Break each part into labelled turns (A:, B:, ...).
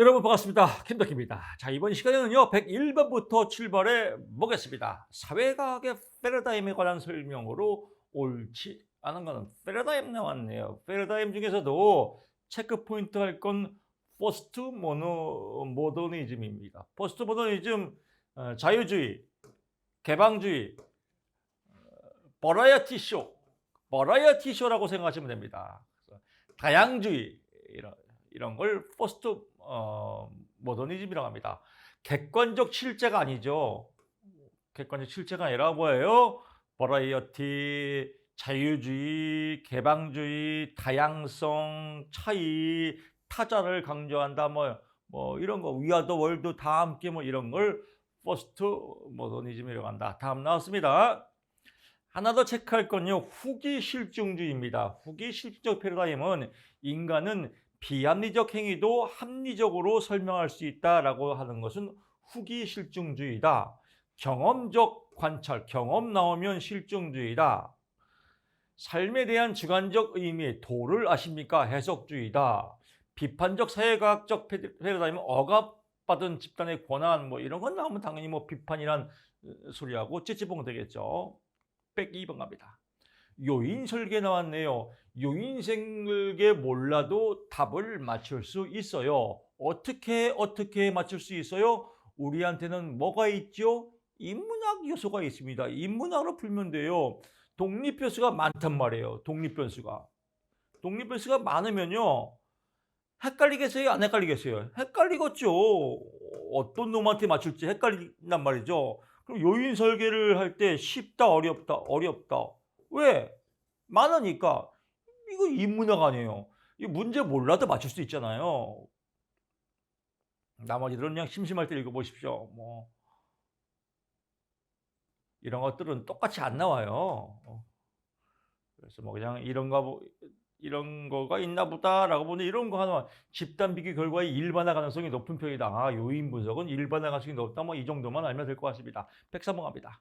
A: 여러분 반갑습니다. 김덕기입니다. 자, 이번 시간에는요, 101번부터 출발해 보겠습니다. 사회과학의 패러다임에 관한 설명으로 옳지 않은 거는 패러다임 나왔네요. 패러다임 중에서도 체크 포인트 할 건 포스트 모더니즘입니다. 포스트 모더니즘, 자유주의, 개방주의, 버라이어티 쇼라고 생각하시면 됩니다. 그래서 다양주의 이런 걸 포스트 모더니즘이라고 합니다. 객관적 실제가 아니죠. 객관적 실제가 아니라 뭐예요? 버라이어티, 자유주의, 개방주의, 다양성, 차이, 타자를 강조한다. 뭐 이런 거 위아더 월드 다 함께 뭐 이런 걸 포스트 모더니즘이라고 한다. 다음 나왔습니다. 하나 더 체크할 건요. 후기 실증주의입니다. 후기 실증적 패러다임은 인간은 비합리적 행위도 합리적으로 설명할 수 있다라고 하는 것은 후기 실증주의다. 경험적 관찰, 경험 나오면 실증주의다. 삶에 대한 주관적 의미, 도를 아십니까? 해석주의다. 비판적 사회과학적 패러다임은 억압받은 집단의 권한 뭐 이런 건 나오면 당연히 뭐 비판이란 소리하고 찌찌뽕 되겠죠. 102번 갑니다. 요인 설계 나왔네요. 요인 설계 몰라도 답을 맞출 수 있어요. 어떻게 맞출 수 있어요? 우리한테는 뭐가 있죠? 인문학 요소가 있습니다. 인문학으로 풀면 돼요. 독립변수가 많단 말이에요. 독립변수가. 독립변수가 많으면요. 헷갈리겠어요? 안 헷갈리겠어요? 헷갈리겠죠. 어떤 놈한테 맞출지 헷갈린단 말이죠. 그럼 요인 설계를 할 때 쉽다, 어렵다, 어렵다. 왜? 많으니까. 이거 인문학 아니에요. 이 문제 몰라도 맞출 수 있잖아요. 나머지들은 그냥 심심할 때 읽어보십시오. 뭐 이런 것들은 똑같이 안 나와요. 그래서 뭐 그냥 이런 거가 있나 보다라고 보는데 이런 거 하나 집단 비교 결과의 일반화 가능성이 높은 편이다. 아, 요인 분석은 일반화 가능성이 높다. 뭐 이 정도만 알면 될 것 같습니다. 103번 갑니다.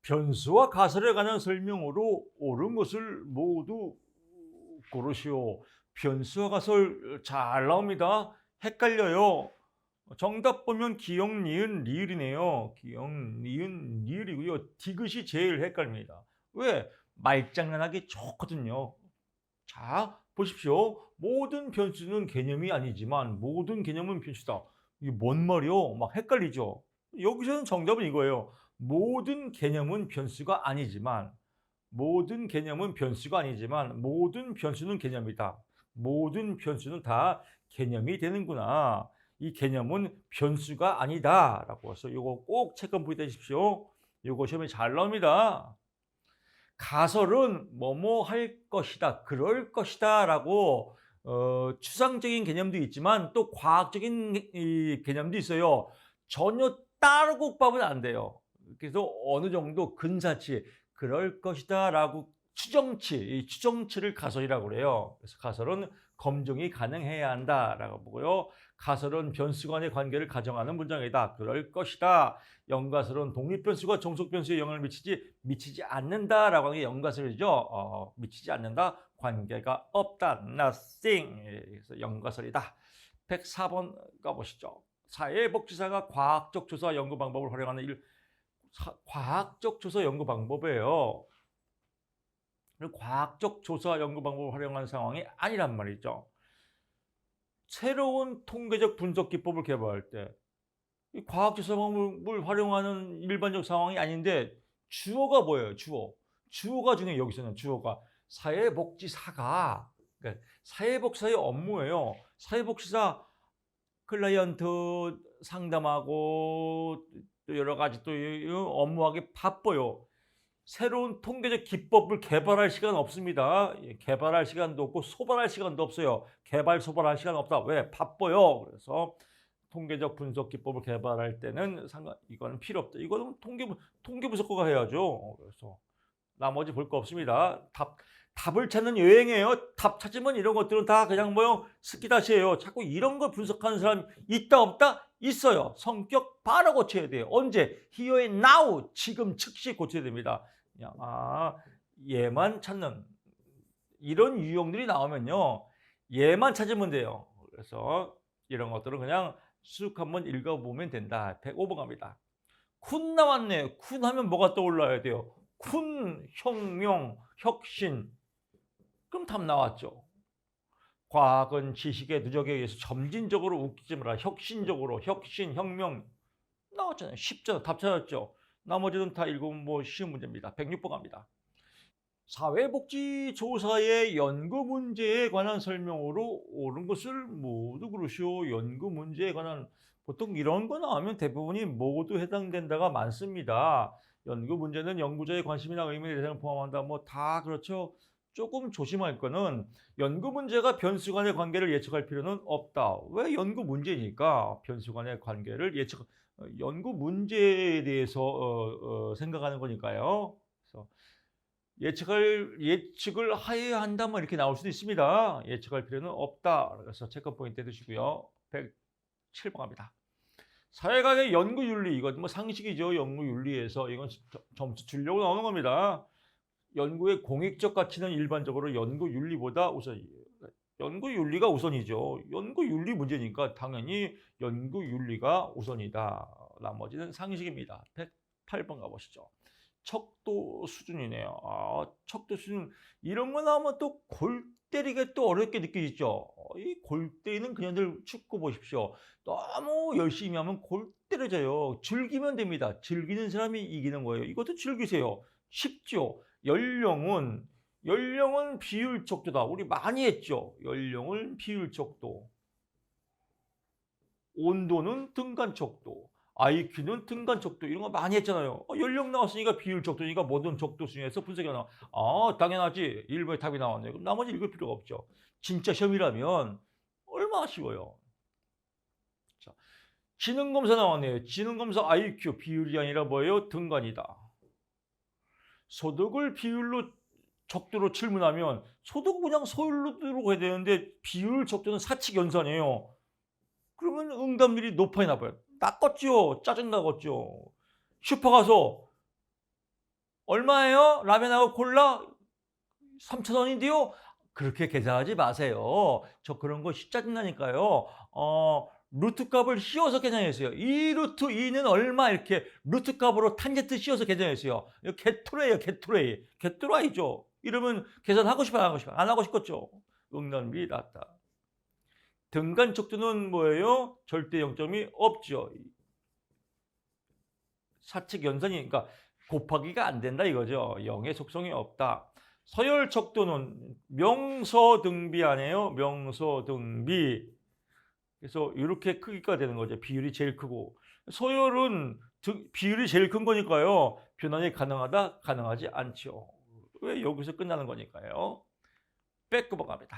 A: 변수와 가설에 관한 설명으로 옳은 것을 모두 고르시오. 변수와 가설 잘 나옵니다. 헷갈려요. 정답 보면 기역, 니은, 리을이네요. 기역, 니은, 리을이고요. 디귿이 제일 헷갈립니다. 왜? 말장난하기 좋거든요. 자, 보십시오. 모든 변수는 개념이 아니지만 모든 개념은 변수다. 이게 뭔 말이요? 막 헷갈리죠. 여기서는 정답은 이거예요. 모든 개념은 변수가 아니지만 모든 개념은 변수가 아니지만 모든 변수는 개념이다. 모든 변수는 다 개념이 되는구나. 이 개념은 변수가 아니다라고 해서 이거 꼭 체크 한번 해주십시오. 이거 시험에 잘 나옵니다. 가설은 뭐뭐 할 것이다, 그럴 것이다라고 추상적인 개념도 있지만 또 과학적인 이 개념도 있어요. 전혀 따르고 보면 안 돼요. 그래서 어느 정도 근사치, 그럴 것이다라고 추정치, 이 추정치를 가설이라고 그래요. 그래서 가설은 검증이 가능해야 한다라고 보고요. 가설은 변수 간의 관계를 가정하는 문장이다. 그럴 것이다. 연가설은 독립변수가 종속변수에 영향을 미치지 않는다라고 하는 게 연가설이죠. 미치지 않는다. 관계가 없다. nothing. 그래서 연가설이다. 104번 가보시죠. 사회복지사가 과학적 조사 연구 방법을 활용하는 과학적 조사 연구 방법이에요. 과학적 조사 연구 방법을 활용하는 상황이 아니란 말이죠. 새로운 통계적 분석 기법을 개발할 때 이 과학조사 방법을 활용하는 일반적 상황이 아닌데 주어가 뭐예요? 주어가 중요해요. 여기서는 주어가 사회복지사가 그러니까 사회복지사의 업무예요. 사회복지사 클라이언트 상담하고 또 여러 가지 또 업무하기 바빠요. 새로운 통계적 기법을 개발할 시간 없습니다. 개발할 시간도 없고 소발할 시간도 없어요. 개발 소발할 시간 없다. 왜? 바빠요. 그래서 통계적 분석 기법을 개발할 때는 이거는 필요 없다. 이거는 통계 분석가가 해야죠. 그래서 나머지 볼 거 없습니다. 답을 찾는 여행이에요. 답 찾으면 이런 것들은 다 그냥 뭐요 스키다시예요. 자꾸 이런 걸 분석하는 사람 있다 없다 있어요. 성격 바로 고쳐야 돼요. 언제? here and now 지금 즉시 고쳐야 됩니다. 그냥 얘만 찾는 이런 유형들이 나오면요 얘만 찾으면 돼요. 그래서 이런 것들은 그냥 쑥 한번 읽어보면 된다. 105번 갑니다. 쿤 나왔네요. 쿤 하면 뭐가 떠올라야 돼요? 쿤, 혁명, 혁신. 그럼 답 나왔죠. 과학은 지식의 누적에 의해서 점진적으로 웃기지 마라. 혁신적으로, 혁신, 혁명. 나왔잖아요. 쉽죠. 답 찾았죠. 나머지는 다 읽으면 뭐 쉬운 문제입니다. 106번 갑니다. 사회복지조사의 연구 문제에 관한 설명으로 옳은 것을 모두 그러시오. 연구 문제에 관한 보통 이런 거 나오면 대부분이 모두 해당된다가 많습니다. 연구 문제는 연구자의 관심이나 의문의 대상을 포함한다. 뭐 다 그렇죠. 조금 조심할 거는 연구 문제가 변수 간의 관계를 예측할 필요는 없다. 왜 연구 문제니까 변수 간의 관계를 연구 문제에 대해서 생각하는 거니까요. 그래서 예측을 하여야 한다 뭐 이렇게 나올 수도 있습니다. 예측할 필요는 없다. 그래서 체크 포인트 해두시고요. 107번 갑니다. 사회과학의 연구윤리, 이건 뭐 상식이죠. 연구윤리에서 이건 점수 주려고 나오는 겁니다. 연구의 공익적 가치는 일반적으로 연구윤리보다 연구윤리가 우선이죠. 연구윤리 문제니까 당연히 연구윤리가 우선이다. 나머지는 상식입니다. 108번 가보시죠. 척도 수준이네요. 척도 수준. 이런 거 나오면 또 골 때리게 또 어렵게 느껴지죠. 이 골 때리는 그녀들 축구 보십시오. 너무 열심히 하면 골 때려져요. 즐기면 됩니다. 즐기는 사람이 이기는 거예요. 이것도 즐기세요. 쉽죠. 연령은 비율 척도다. 우리 많이 했죠. 연령은 비율 척도. 온도는 등간 척도. IQ는 등간 척도. 이런 거 많이 했잖아요. 연령 나왔으니까 비율 척도니까 모든 척도 중에서 분석이 나와. 당연하지. 1번에 답이 나왔네. 그럼 나머지 읽을 필요가 없죠. 진짜 시험이라면 얼마나 쉬워요. 자, 지능검사 나왔네요. 지능검사 IQ 비율이 아니라 뭐예요? 등간이다. 소득을 비율로 척도로 질문하면 소득 그냥 서울로 해야 되는데 비율 척도는 사칙 연산이에요. 그러면 응답률이 높아야 나빠요. 낚았죠. 짜증나겠죠. 슈퍼 가서 얼마예요? 라면하고 콜라 3,000원인데요. 그렇게 계산하지 마세요. 저 그런 거 짜증나니까요. 루트 값을 씌워서 계산했어요. 2 루트 2는 얼마 이렇게 루트 값으로 탄젠트 씌워서 계산했어요. 이거 개토레예요. 개토레이. 개토라이죠. 이러면 계산하고 싶어요? 안 하고 싶어요? 안 하고 싶겠죠. 응답률이 낮다. 등간 척도는 뭐예요? 절대 0점이 없죠. 사칙 연산이 그러니까 곱하기가 안 된다 이거죠. 0의 속성이 없다. 서열 척도는 명서등비 아니에요? 명서등비. 그래서 이렇게 크기가 되는 거죠. 비율이 제일 크고. 서열은 비율이 제일 큰 거니까요. 변환이 가능하다? 가능하지 않죠. 왜 여기서 끝나는 거니까요. 빼끄고 갑니다.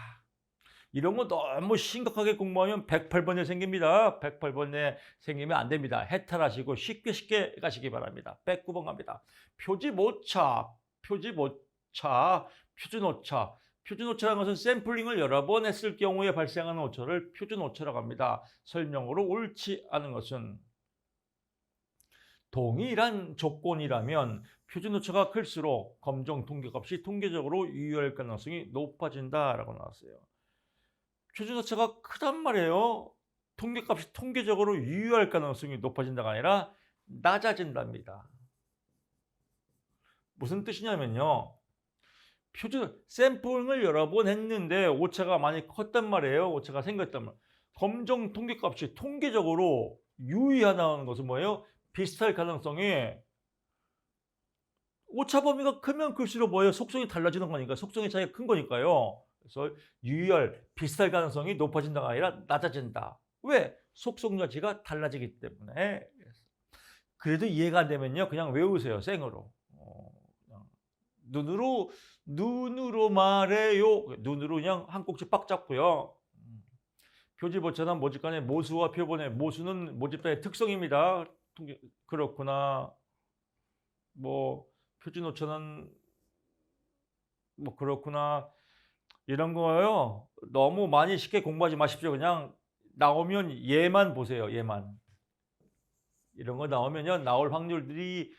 A: 이런 거 너무 심각하게 공부하면 108번에 생깁니다. 108번에 생기면 안 됩니다. 해탈하시고 쉽게 가시기 바랍니다. 109번 갑니다. 표지오차. 표준오차라는 것은 샘플링을 여러 번 했을 경우에 발생하는 오차를 표준오차라고 합니다. 설명으로 옳지 않은 것은 동일한 조건이라면 표준오차가 클수록 검정 통계값이 통계적으로 유효할 가능성이 높아진다라고 나왔어요. 표준오차가 크단 말이에요. 통계값이 통계적으로 유효할 가능성이 높아진다가 아니라 낮아진답니다. 무슨 뜻이냐면요. 샘플링을 여러 번 했는데 오차가 많이 컸단 말이에요. 오차가 생겼단 말이에요. 검정 통계값이 통계적으로 유의하다는 것은 뭐예요? 비슷할 가능성이 오차 범위가 크면 클수록 뭐예요? 속성이 달라지는 거니까 속성의 차이가 큰 거니까요. 그래서 비슷할 가능성이 높아진다가 아니라 낮아진다. 왜? 속성 자체가 달라지기 때문에. 그래도 이해가 안 되면요. 그냥 외우세요. 생으로. 눈으로 말해요. 눈으로 그냥 한 꼭지 빡 잡고요. 표지보차나 모집간의 모수와 표본의 모수는 모집단의 특성입니다. 그렇구나. 뭐 표준오차는 뭐 그렇구나. 이런 거요. 너무 많이 쉽게 공부하지 마십시오. 그냥 나오면 얘만 보세요. 얘만. 이런 거 나오면요. 나올 확률들이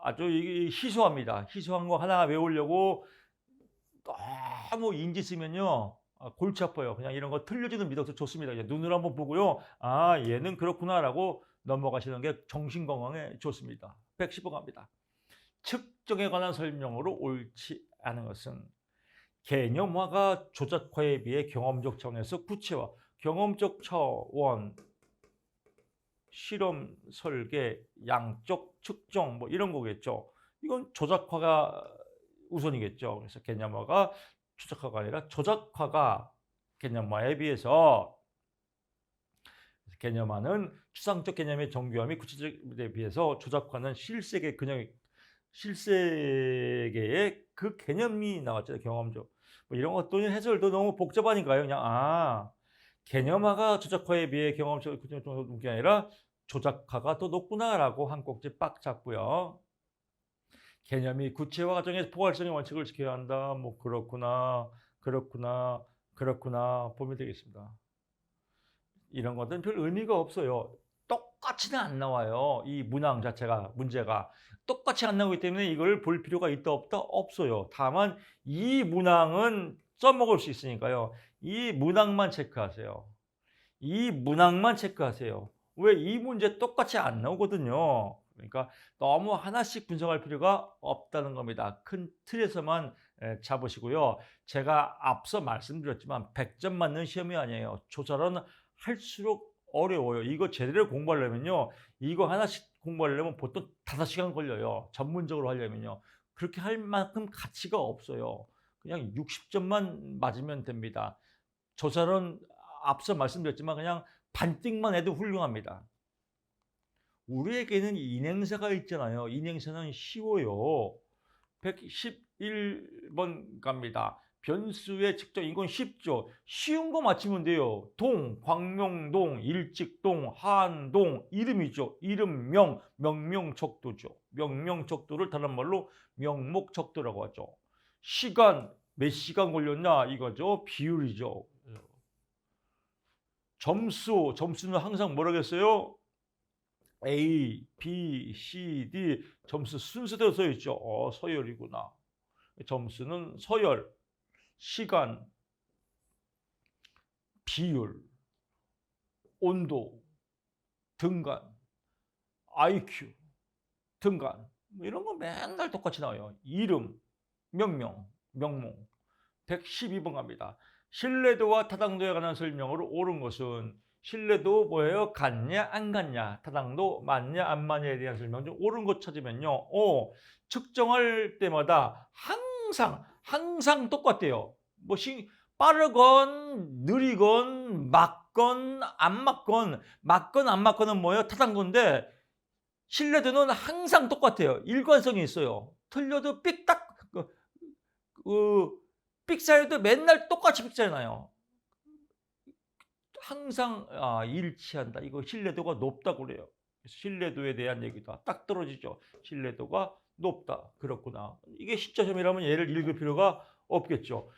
A: 아주 희소합니다. 희소한 거 하나 외우려고 너무 인지 쓰면요. 골치 아파요. 그냥 이런 거 틀려지는 미덕도 좋습니다. 이제 눈으로 한번 보고요. 아, 얘는 그렇구나라고 넘어가시는 게 정신 건강에 좋습니다. 110번 갑니다. 측정에 관한 설명으로 옳지 않은 것은 개념화가 조작화에 비해 경험적 차원에서 구체화, 경험적 차원, 실험, 설계, 양적 측정 뭐 이런 거겠죠. 이건 조작화가 우선이겠죠. 그래서 개념화가 조작화가 아니라 조작화가 개념화에 비해서 개념화는 추상적 개념의 정교함이 구체적에 비해서 조작화는 실세계의 그 개념이 나왔잖아요. 경험적. 뭐 이런 것도 해설도 너무 복잡하니까요. 그냥 개념화가 조작화에 비해 경험적 게 아니라 조작화가 더 높구나라고 한 꼭지 빡 잡고요. 개념이 구체화 과정에서 포괄성의 원칙을 지켜야 한다. 뭐 그렇구나 보면 되겠습니다. 이런 것들은 별 의미가 없어요. 똑같이는 안 나와요. 이 문항 자체가 문제가 똑같이 안 나오기 때문에 이걸 볼 필요가 있다 없다 없어요. 다만 이 문항은 써먹을 수 있으니까요. 이 문항만 체크하세요. 이 문항만 체크하세요. 왜 이 문제 똑같이 안 나오거든요. 그러니까 너무 하나씩 분석할 필요가 없다는 겁니다. 큰 틀에서만 잡으시고요. 제가 앞서 말씀드렸지만 100점 맞는 시험이 아니에요. 조사는 할수록 어려워요. 이거 제대로 공부하려면요. 이거 하나씩 공부하려면 보통 5시간 걸려요. 전문적으로 하려면요. 그렇게 할 만큼 가치가 없어요. 그냥 60점만 맞으면 됩니다. 조사는 앞서 말씀드렸지만 그냥 반띵만 해도 훌륭합니다. 우리에게는 인행사가 있잖아요. 인행사는 쉬워요. 111번 갑니다. 변수의 측정, 이건 쉽죠. 쉬운 거 맞히면 돼요. 동, 광명동, 일직동, 한동, 이름이죠. 이름, 명명척도죠. 명명척도를 다른 말로 명목척도라고 하죠. 시간, 몇 시간 걸렸냐 이거죠. 비율이죠. 점수는 항상 뭐라겠어요? A, B, C, D 점수 순서대로 써 있죠. 서열이구나. 점수는 서열, 시간, 비율, 온도, 등간, IQ, 등간 뭐 이런 거 맨날 똑같이 나와요. 이름, 명명, 명몽. 112번 갑니다. 신뢰도와 타당도에 관한 설명으로 옳은 것은 신뢰도 뭐예요? 같냐 안 같냐, 타당도 맞냐 안 맞냐에 대한 설명 중 옳은 것 찾으면요. 측정할 때마다 항상 똑같대요. 뭐 빠르건 느리건 맞건 안 맞건은 뭐예요? 타당도인데 신뢰도는 항상 똑같아요. 일관성이 있어요. 틀려도 삑딱 삑사해도 맨날 똑같이 삑사해놔요. 항상 일치한다. 이거 신뢰도가 높다고 그래요. 신뢰도에 대한 얘기다. 딱 떨어지죠. 신뢰도가 높다. 그렇구나. 이게 10점이라면 얘를 읽을 필요가 없겠죠.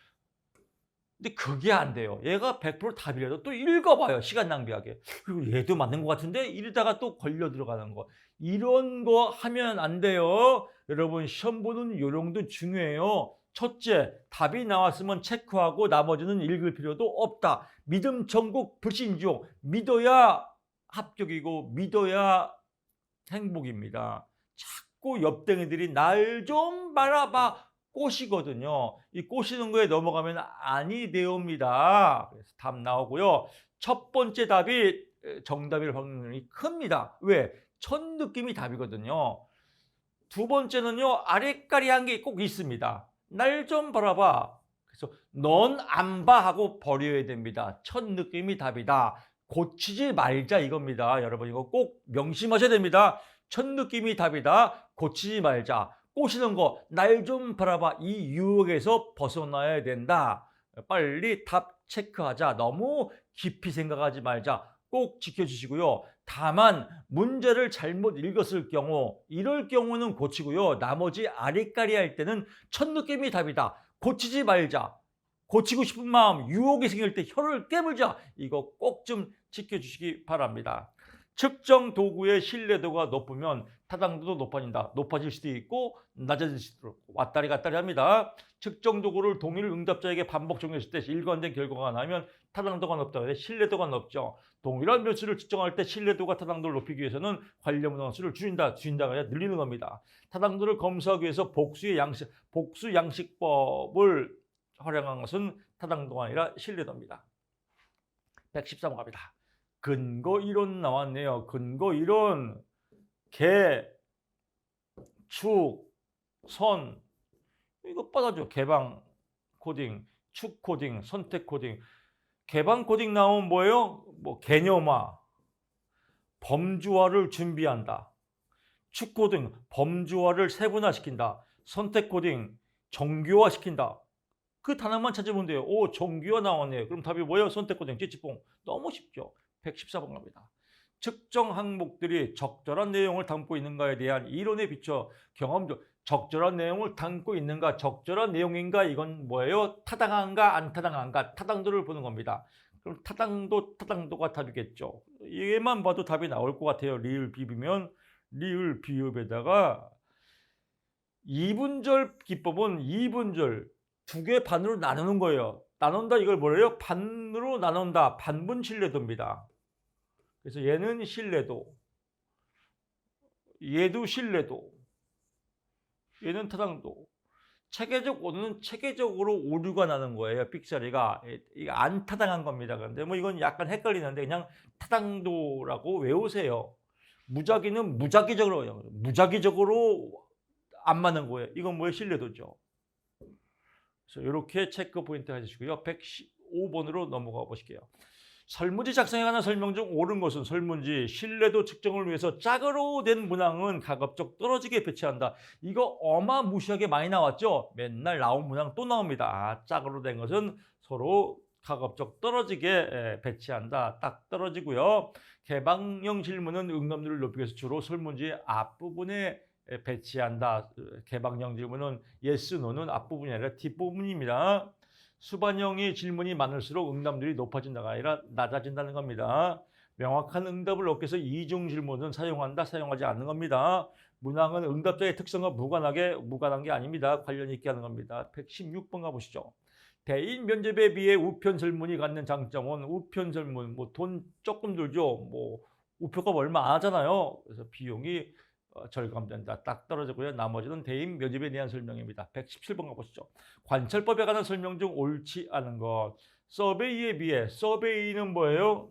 A: 근데 그게 안 돼요. 얘가 100% 답이라도 또 읽어봐요. 시간 낭비하게. 그리고 얘도 맞는 것 같은데 이러다가 또 걸려 들어가는 거. 이런 거 하면 안 돼요. 여러분 시험 보는 요령도 중요해요. 첫째, 답이 나왔으면 체크하고 나머지는 읽을 필요도 없다. 믿음 천국 불신종. 믿어야 합격이고 믿어야 행복입니다. 자꾸 옆댕이들이 날 좀 바라봐 꼬시거든요. 이 꼬시는 거에 넘어가면 아니 되옵니다. 그래서 답 나오고요. 첫 번째 답이 정답일 확률이 큽니다. 왜? 첫 느낌이 답이거든요. 두 번째는요. 아리까리한 게 꼭 있습니다. 날 좀 바라봐. 그래서 넌 안 봐 하고 버려야 됩니다. 첫 느낌이 답이다. 고치지 말자 이겁니다. 여러분 이거 꼭 명심하셔야 됩니다. 첫 느낌이 답이다. 고치지 말자. 꼬시는 거 날 좀 바라봐. 이 유혹에서 벗어나야 된다. 빨리 답 체크하자. 너무 깊이 생각하지 말자. 꼭 지켜주시고요. 다만 문제를 잘못 읽었을 경우 이럴 경우는 고치고요. 나머지 아리까리 할 때는 첫 느낌이 답이다. 고치지 말자. 고치고 싶은 마음, 유혹이 생길 때 혀를 깨물자. 이거 꼭 좀 지켜주시기 바랍니다. 측정 도구의 신뢰도가 높으면 타당도도 높아질 수도 있고 낮아질 수도 있고 왔다리 갔다리 합니다. 측정 도구를 동일 응답자에게 반복 적용했을 때 일관된 결과가 나면 타당도가 높다. 신뢰도가 높죠. 동일한 변수를 측정할 때 신뢰도가 타당도를 높이기 위해서는 관련 문항수를 줄인다가 아니라 늘리는 겁니다. 타당도를 검사하기 위해서 복수 양식법을 활용한 것은 타당도가 아니라 신뢰도입니다. 113번 갑니다. 근거 이론 나왔네요. 근거 이론. 개, 축, 선. 이거 뻗어줘. 개방 코딩, 축 코딩, 선택 코딩. 개방 코딩 나오면 뭐예요? 뭐 개념화, 범주화를 준비한다. 축 코딩, 범주화를 세분화시킨다. 선택 코딩, 정교화시킨다. 그 단어만 찾으면 돼요. 오, 정규화 나왔네요. 그럼 답이 뭐예요? 선택 코딩, 찌찌뽕. 너무 쉽죠. 114번 갑니다. 측정 항목들이 적절한 내용을 담고 있는가에 대한 이론에 비춰 경험적 적절한 내용을 담고 있는가, 적절한 내용인가, 이건 뭐예요? 타당한가, 안 타당한가, 타당도를 보는 겁니다. 그럼 타당도가 답이겠죠. 얘만 봐도 답이 나올 것 같아요. 리을 비비면 리을 비읍에다가 이분절 기법은 이분절 두 개 반으로 나누는 거예요. 나눈다 이걸 뭐래요? 반으로 나눈다. 반분 신뢰도입니다. 그래서 얘는 신뢰도, 얘도 신뢰도, 얘는 타당도. 체계적 오류는 체계적으로 오류가 나는 거예요. 삑사리가. 이게 안 타당한 겁니다. 그런데 뭐 이건 약간 헷갈리는데 그냥 타당도라고 외우세요. 무작위는 무작위적으로 안 맞는 거예요. 이건 뭐예요? 신뢰도죠. 그래서 이렇게 체크 포인트 해주시고요. 115번으로 넘어가 보실게요. 설문지 작성에 관한 설명 중 옳은 것은 설문지 신뢰도 측정을 위해서 짝으로 된 문항은 가급적 떨어지게 배치한다. 이거 어마무시하게 많이 나왔죠? 맨날 나온 문항 또 나옵니다. 짝으로 된 것은 서로 가급적 떨어지게 배치한다. 딱 떨어지고요. 개방형 질문은 응답률을 높이기 위해서 주로 설문지 앞부분에 배치한다. 개방형 질문은 yes, no는 앞부분이 아니라 뒷부분입니다. 수반형의 질문이 많을수록 응답률이 높아진다가 아니라 낮아진다는 겁니다. 명확한 응답을 얻기 위해서 이중 질문은 사용한다, 사용하지 않는 겁니다. 문항은 응답자의 특성과 무관한 게 아닙니다. 관련 있게 하는 겁니다. 116번 가보시죠. 대인 면접에 비해 우편 설문이 갖는 장점은 우편 설문, 뭐 돈 조금 들죠. 뭐 우표가 얼마 안 하잖아요. 그래서 비용이 절감된다. 딱 떨어지고요. 나머지는 대인 면접에 대한 설명입니다. 117번 가보시죠. 관찰법에 관한 설명 중 옳지 않은 것. 서베이에 비해, 서베이는 뭐예요?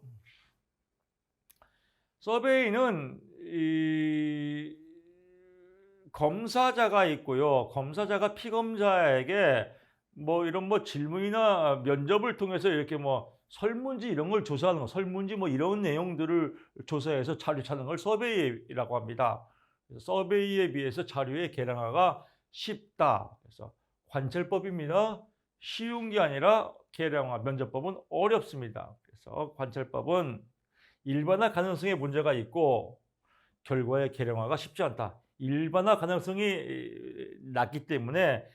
A: 서베이는 검사자가 있고요. 검사자가 피검자에게 뭐 이런 뭐 질문이나 면접을 통해서 이렇게 뭐 설문지 이런 걸 조사하는 거, 설문지 뭐 이런 내용들을 조사해서 자료 찾는 걸 서베이라고 합니다. 서베이에 비해서 자료의 계량화가 쉽다. 그래서 관찰법입니다. 쉬운 게 아니라 계량화, 면접법은 어렵습니다. 그래서 관찰법은 일반화 가능성에 문제가 있고 결과의 계량화가 쉽지 않다. 일반화 가능성이 낮기 때문에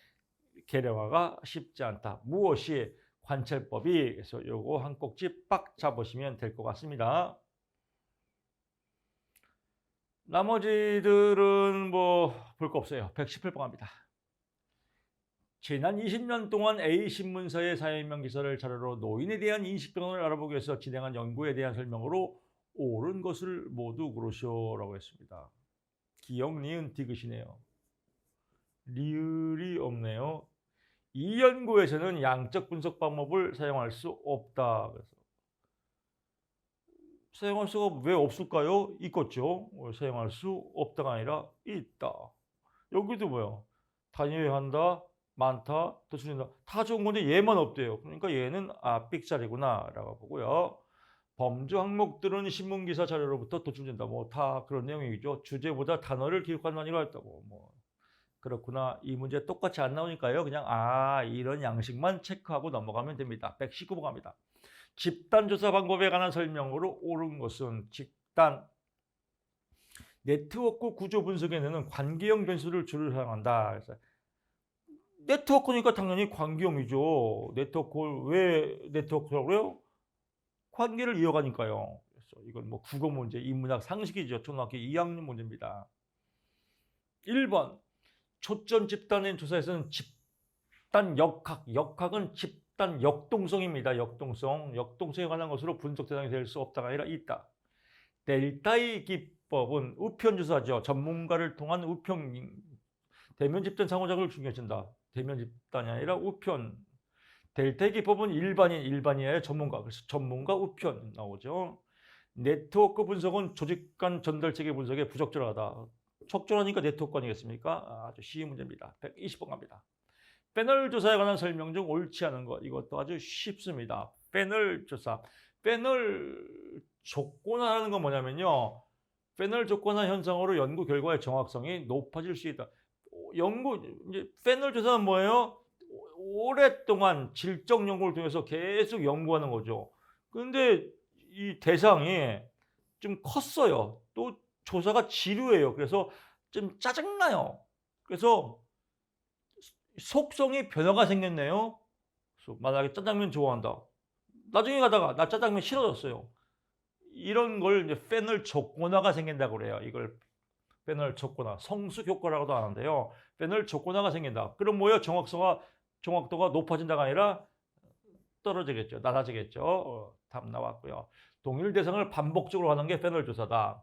A: 계량화가 쉽지 않다. 무엇이 관찰법이, 그래서 요거 한 꼭지 빡 잡으시면 될 것 같습니다. 나머지들은 뭐 볼 거 없어요. 118번 갑니다. 지난 20년 동안 A신문사의 사회명 기사를 자료로 노인에 대한 인식변화를 알아보기 위해서 진행한 연구에 대한 설명으로 옳은 것을 모두 고르시오라고 했습니다. 기역, 니은, 디귿이네요. 리을이 없네요. 이 연구에서는 양적 분석 방법을 사용할 수 없다. 그래서 사용할 수가 왜 없을까요? 있겠죠. 사용할 수 없다가 아니라 있다. 여기도 뭐요? 단위화한다, 많다, 더 줄인다. 다 좋은 건데 얘만 없대요. 그러니까 얘는 삑사리구나 라고 보고요. 범주 항목들은 신문기사 자료로부터 도출된다. 뭐 다 그런 내용이죠. 주제보다 단어를 기록하는 단위로 했다고. 뭐 그렇구나. 이 문제 똑같이 안 나오니까요. 그냥 이런 양식만 체크하고 넘어가면 됩니다. 119번 갑니다. 집단조사 방법에 관한 설명으로 옳은 것은 집단 네트워크 구조 분석에는 관계형 변수를 주로 사용한다. 그래서 네트워크니까 당연히 관계형이죠. 네트워크를 왜 네트워크라고 그래요? 관계를 이어가니까요. 그래서 이건 뭐 국어 문제, 인문학 상식이죠. 초등학교 2학년 문제입니다. 1번 초점 집단의 조사에서는 집단 역학, 역학은 집단 역동성입니다. 역동성에 관한 것으로 분석 대상이 될 수 없다가 아니라 있다. 델타의 기법은 우편조사죠. 전문가를 통한 우편, 대면 집단 상호작용을 중요시한다. 대면 집단이 아니라 우편. 델타의 기법은 일반인이 아니라 전문가. 그래서 전문가 우편 나오죠. 네트워크 분석은 조직 간 전달 체계 분석에 부적절하다. 적절하니까 네트워크 아니겠습니까? 아주 쉬운 문제입니다. 120번 갑니다. 패널 조사에 관한 설명 중 옳지 않은 것. 이것도 아주 쉽습니다. 패널 조사. 패널 조건화라는 건 뭐냐면요. 패널 조건화 현상으로 연구 결과의 정확성이 높아질 수 있다. 이제 패널 조사는 뭐예요? 오랫동안 질적 연구를 통해서 계속 연구하는 거죠. 그런데 이 대상이 좀 컸어요. 또 조사가 지루해요. 그래서 좀 짜증나요. 그래서 속성이 변화가 생겼네요. 그래서 만약에 짜장면 좋아한다. 나중에 가다가 나 짜장면 싫어졌어요. 이런 걸 이제 패널 조건화가 생긴다고 그래요. 이걸 패널 조건화, 성숙 효과라고도 하는데요. 패널 조건화가 생긴다. 그럼 뭐예요? 정확도가 높아진다가 아니라 떨어지겠죠. 낮아지겠죠. 답 나왔고요. 동일 대상을 반복적으로 하는 게 패널 조사다.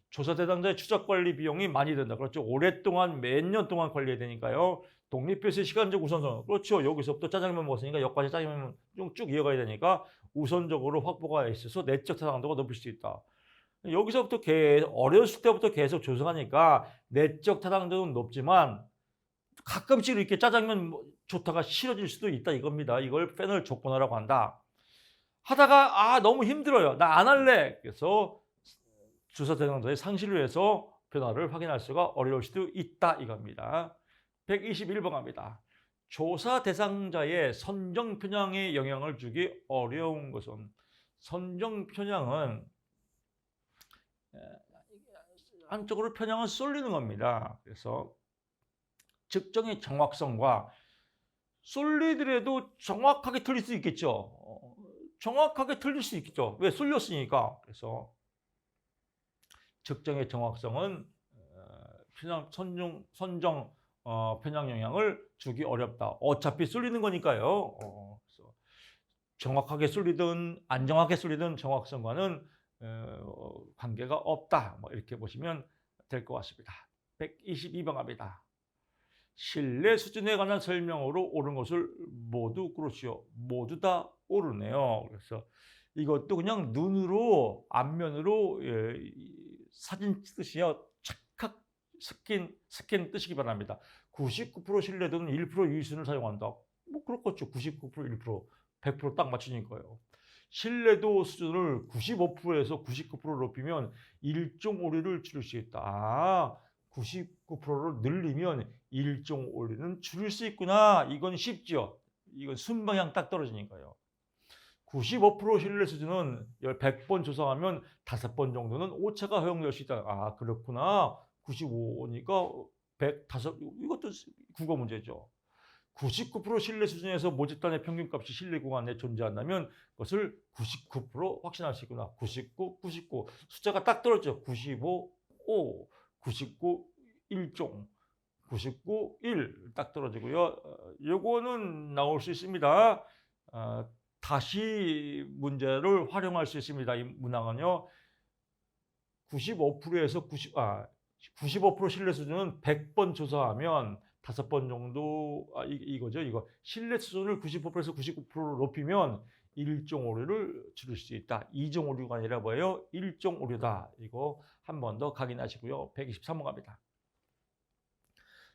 A: 조사 대상자의 추적 관리 비용이 많이 든다. 그렇죠. 오랫동안 몇 년 동안 관리해야 되니까요. 독립표시 시간적 우선순위. 그렇죠. 여기서부터 짜장면 먹었으니까 여기까지 짜장면 쭉 이어가야 되니까 우선적으로 확보가 있어서 내적 타당도가 높을 수 있다. 여기서부터 어렸을 때부터 계속 조사하니까 내적 타당도는 높지만 가끔씩 이렇게 짜장면 좋다가 싫어질 수도 있다 이겁니다. 이걸 패널 조건화라고 한다. 하다가 너무 힘들어요. 나 안 할래. 그래서 조사 대상자의 상실을 해서 변화를 확인할 수가 어려울 수도 있다 이겁니다. 121번 갑니다. 조사 대상자의 선정 편향에 영향을 주기 어려운 것은 선정 편향은 한쪽으로 편향을 쏠리는 겁니다. 그래서 측정의 정확성과 쏠리더라도 정확하게 틀릴 수 있겠죠. 정확하게 틀릴 수 있겠죠. 왜? 쏠렸으니까. 그래서 측정의 정확성은 선정 편향 영향을 주기 어렵다. 어차피 쏠리는 거니까요. 그래서 정확하게 쏠리든 안 정확하게 쏠리든 정확성과는 관계가 없다. 뭐 이렇게 보시면 될 것 같습니다. 122번 갑니다. 신뢰 수준에 관한 설명으로 옳은 것을 모두 그렇지요. 모두 다 옳으네요. 그래서 이것도 그냥 눈으로 앞면으로 사진 찍듯이요. 착각 스캔 뜨시기 바랍니다. 99% 신뢰도는 1% 유의순을 사용한다. 뭐 그렇겠죠. 99% 1% 100% 딱 맞추니까요. 신뢰도 수준을 95%에서 99%로 높이면 일종 오류를 줄일 수 있다. 99%를 늘리면 일종 오류는 줄일 수 있구나. 이건 쉽죠. 이건 순방향 딱 떨어지니까요. 95% 신뢰 수준은 100번 조사하면 5번 정도는 오차가 허용될 수 있다. 그렇구나. 95니까 105, 이것도 국어 문제죠. 99% 신뢰 수준에서 모집단의 평균값이 신뢰 구간 내에 존재한다면 그것을 99% 확신할 수 있구나. 99, 99 숫자가 딱 떨어졌죠. 95, 5, 99, 1종, 99, 1 딱 떨어지고요. 요거는 나올 수 있습니다. 다시 문제를 활용할 수 있습니다. 이 문항은요. 95%에서 95% 신뢰 수준은 100번 조사하면 5번 정도 이거죠. 이거 신뢰 수준을 95%에서 99%로 높이면 일종 오류를 줄일 수 있다. 이종 오류가 아니라 뭐예요? 일종 오류다. 이거 한 번 더 확인하시고요. 123번 갑니다.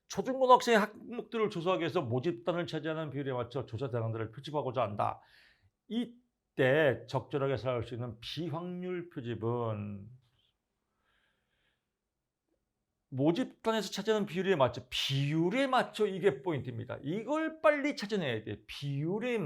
A: 초중고등학생의 학목들을 조사하기 위해서 모집단을 차지하는 비율에 맞춰 조사 대상들을 표집하고자 한다. 이때 적절하게 사용할 수 있는 비확률 표집은 모집단에서 차지하는 비율에 맞춰 이게 포인트입니다. 이걸 빨리 찾아내야 돼. 비율에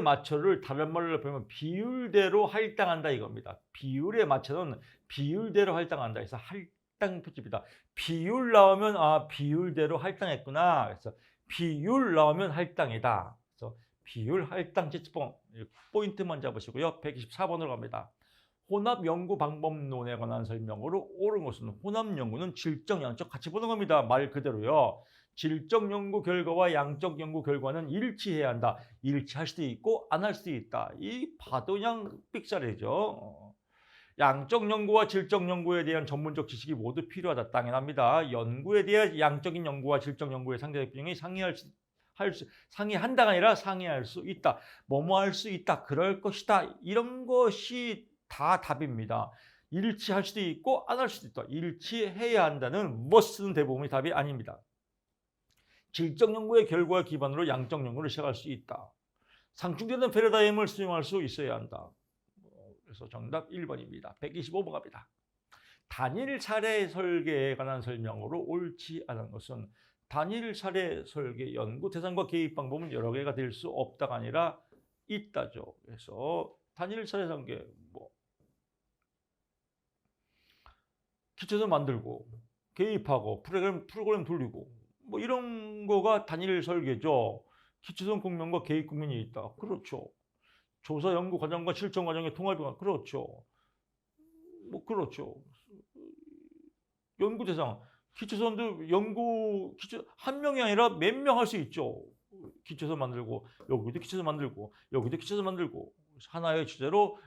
A: 맞춰를 다른 말로 보면 비율대로 할당한다 이겁니다. 비율에 맞춰는 비율대로 할당한다. 그래서 할당 표집이다. 비율 나오면 비율대로 할당했구나. 그래서 비율 나오면 할당이다. 그래서 비율 할당 지수법 포인트만 잡으시고요. 124번으로 갑니다. 혼합 연구 방법론에 관한 설명으로 옳은 것은 혼합 연구는 질적, 양적 같이 보는 겁니다. 말 그대로요. 질적 연구 결과와 양적 연구 결과는 일치해야 한다. 일치할 수도 있고 안 할 수도 있다. 이 봐도 그냥 삑사리죠. 양적 연구와 질적 연구에 대한 전문적 지식이 모두 필요하다. 당연합니다. 연구에 대한 양적인 연구와 질적 연구의 상대적 비중이 상이한다가 아니라 상이할 수 있다. 뭐뭐 할 수 있다. 그럴 것이다. 이런 것이 다 답입니다. 일치할 수도 있고 안 할 수도 있다. 일치해야 한다는 must는 대부분이 답이 아닙니다. 질적 연구의 결과를 기반으로 양적 연구를 시작할 수 있다. 상충되는 패러다임을 수용할 수 있어야 한다. 그래서 정답 1번입니다. 125번 갑니다. 단일 사례 설계에 관한 설명으로 옳지 않은 것은 단일 사례 설계 연구 대상과 개입 방법은 여러 개가 될 수 없다가 아니라 있다죠. 그래서 단일 사례 설계 기초서 만들고 개입하고 프로그램 돌리고 이런 거가 단일 설계죠. 기초선 국면과 개입 국면이 있다. 그렇죠. 조사 연구 과정과 실천 과정의 통합이 그렇죠. 그렇죠. 연구 대상 기초선도 한 명이 아니라 몇 명 할 수 있죠. 기초선 만들고 여기도 기초선 만들고 여기도 기초선 만들고 하나의 주제로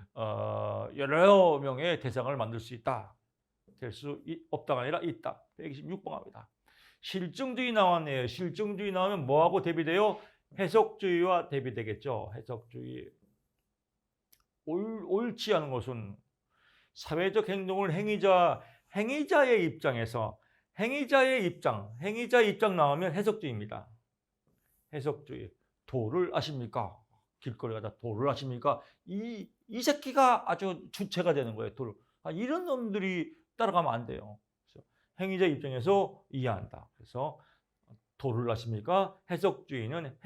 A: 여러 명의 대상을 만들 수 있다. 될 수 없다가 아니라 있다. 126번 갑니다. 실증주의 나왔네요. 실증주의 나오면 뭐하고 대비돼요? 해석주의와 대비되겠죠. 해석주의. 옳지 않은 것은 사회적 행동을 행위자의 입장에서 행위자의 입장 나오면 해석주의입니다. 해석주의. 도를 아십니까? 길거리 가다 도를 아십니까? 이 새끼가 아주 주체가 되는 거예요. 도를. 이런 놈들이 따라가면 안 돼요. 그래서 행위자 입장에서 이해한다. 그래서 도를 아십니까? 해석주의는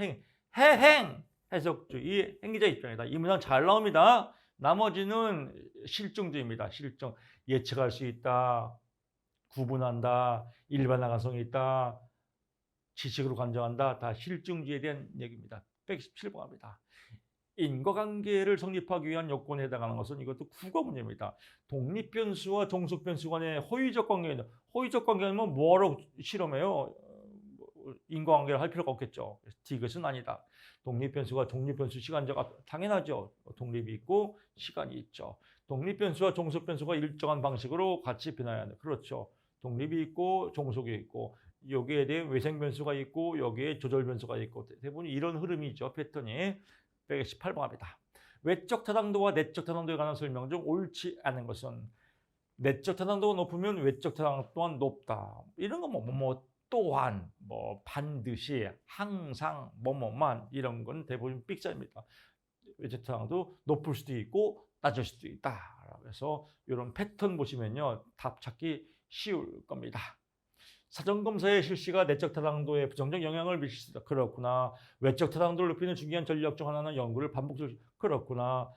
A: 해석주의 행위자 입장이다. 이 문장 잘 나옵니다. 나머지는 실증주의입니다. 실증. 예측할 수 있다. 구분한다. 일반화 가성이 있다. 지식으로 간정한다. 다 실증주의에 대한 얘기입니다. 117번 합니다. 인과관계를 성립하기 위한 요건에 해당하는 것은 이것도 국어 문제입니다. 독립변수와 종속변수 간의 호의적 관계는 호의적 관계는 뭐하러 실험해요? 인과관계를 할 필요가 없겠죠. 디귿은 아니다. 독립변수가 종립변수 시간적 당연하죠. 독립이 있고 시간이 있죠. 독립변수와 종속변수가 일정한 방식으로 같이 변화해야 한다. 그렇죠. 독립이 있고 종속이 있고 여기에 대한 외생변수가 있고 여기에 조절변수가 있고 대부분 이런 흐름이죠. 패턴이. 118번 합니다. 외적 타당도와 내적 타당도에 관한 설명 중 옳지 않은 것은 내적 타당도가 높으면 외적 타당도 또한 높다. 이런 거 또한 반드시 항상 뭐뭐만 이런 건 대부분 삑사입니다. 외적 타당도 높을 수도 있고 낮을 수도 있다. 그래서 이런 패턴 보시면요. 답 찾기 쉬울 겁니다. 사전검사의 실시가 내적 타당도에 부정적 영향을 미칠 수 있다. 그렇구나. 외적 타당도를 높이는 중요한 전략 중 하나는 연구를 반복적으로 그렇구나.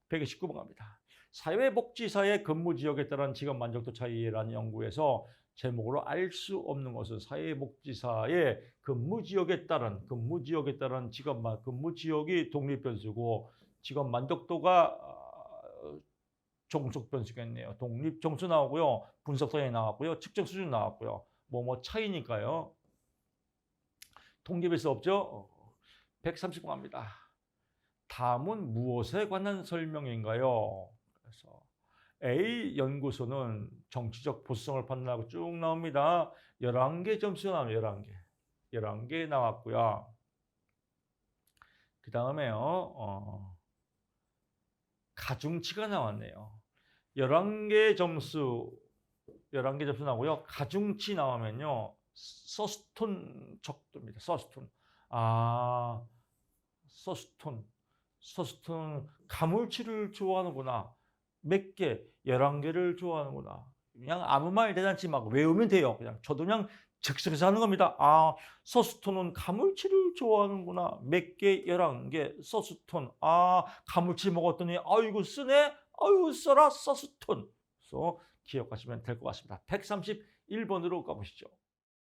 A: 119번 갑니다. 사회복지사의 근무지역에 따른 직업 만족도 차이라는 연구에서 제목으로 알 수 없는 것은 사회복지사의 근무지역에 따른 근무지역이 독립변수고 직업 만족도가 종속 변수겠네요. 독립 점수 나오고요. 분석 사이 나왔고요. 측정 수준 나왔고요. 차이니까요. 통계별 수 없죠? 130번 갑니다. 다음은 무엇에 관한 설명인가요? 그래서 A 연구소는 정치적 보수성을 판단하고 쭉 나옵니다. 11개 점수가 나옵니다. 11개 나왔고요. 그 다음에요. 가중치가 나왔네요. 11개 점수 나오고요. 가중치 나오면요. 서스톤 척도입니다. 서스톤 가물치를 좋아하는구나. 몇 개, 11개를 좋아하는구나. 그냥 아무 말 대잔치 막 외우면 돼요. 저도 그냥 즉석에서 하는 겁니다. 서스톤은 가물치를 좋아하는구나. 몇 개, 11개, 서스톤. 가물치 먹었더니 아이고 쓰네. 아유 써라 서스톤. 그래서 기억하시면 될 것 같습니다. 131번으로 가보시죠.